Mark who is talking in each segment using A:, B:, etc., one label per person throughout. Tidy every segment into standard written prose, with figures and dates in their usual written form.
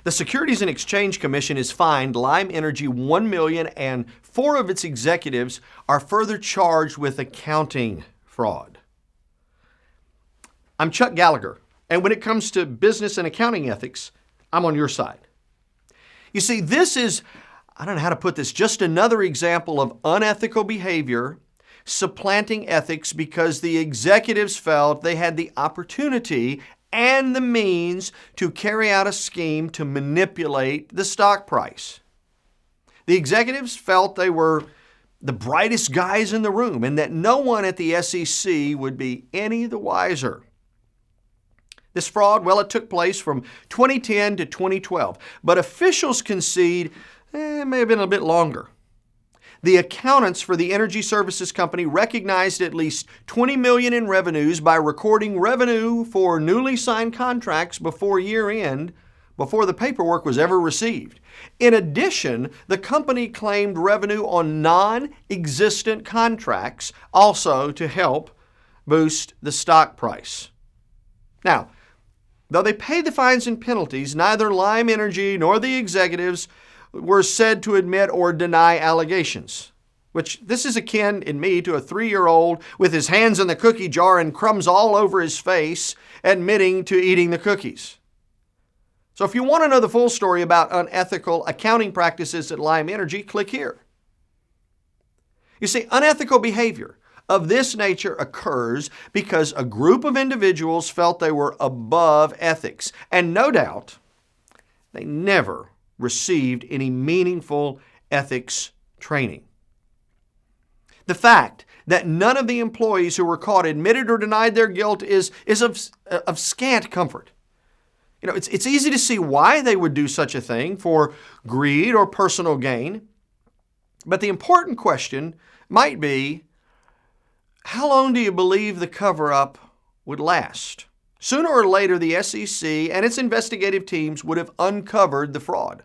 A: The Securities and Exchange Commission has fined Lime Energy $1 million, and 4 of its executives are further charged with accounting fraud. I'm Chuck Gallagher, and when it comes to business and accounting ethics, I'm on your side. You see, this is, I don't know how to put this, just another example of unethical behavior supplanting ethics because the executives felt they had the opportunity and the means to carry out a scheme to manipulate the stock price. The executives felt they were the brightest guys in the room and that no one at the SEC would be any the wiser. This fraud, well, it took place from 2010 to 2012, but officials concede it may have been a bit longer. The accountants for the energy services company recognized at least $20 million in revenues by recording revenue for newly signed contracts before year end, before the paperwork was ever received. In addition, the company claimed revenue on non-existent contracts also to help boost the stock price. Now, though they paid the fines and penalties, neither Lime Energy nor the executives were said to admit or deny allegations, which this is akin in me to a 3-year-old with his hands in the cookie jar and crumbs all over his face admitting to eating the cookies. So if you want to know the full story about unethical accounting practices at Lime Energy, click here. You see, unethical behavior of this nature occurs because a group of individuals felt they were above ethics, and no doubt they never received any meaningful ethics training. The fact that none of the employees who were caught admitted or denied their guilt is of scant comfort. You know, it's easy to see why they would do such a thing, for greed or personal gain. But the important question might be, how long do you believe the cover-up would last? Sooner or later, the SEC and its investigative teams would have uncovered the fraud.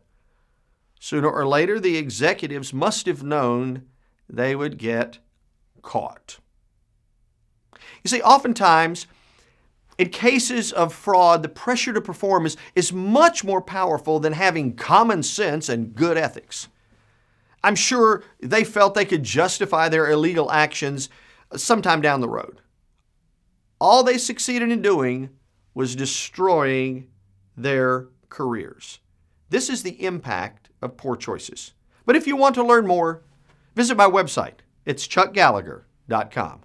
A: Sooner or later, the executives must have known they would get caught. You see, oftentimes, in cases of fraud, the pressure to perform is much more powerful than having common sense and good ethics. I'm sure they felt they could justify their illegal actions sometime down the road. All they succeeded in doing was destroying their careers. This is the impact of poor choices. But if you want to learn more, visit my website. It's chuckgallagher.com.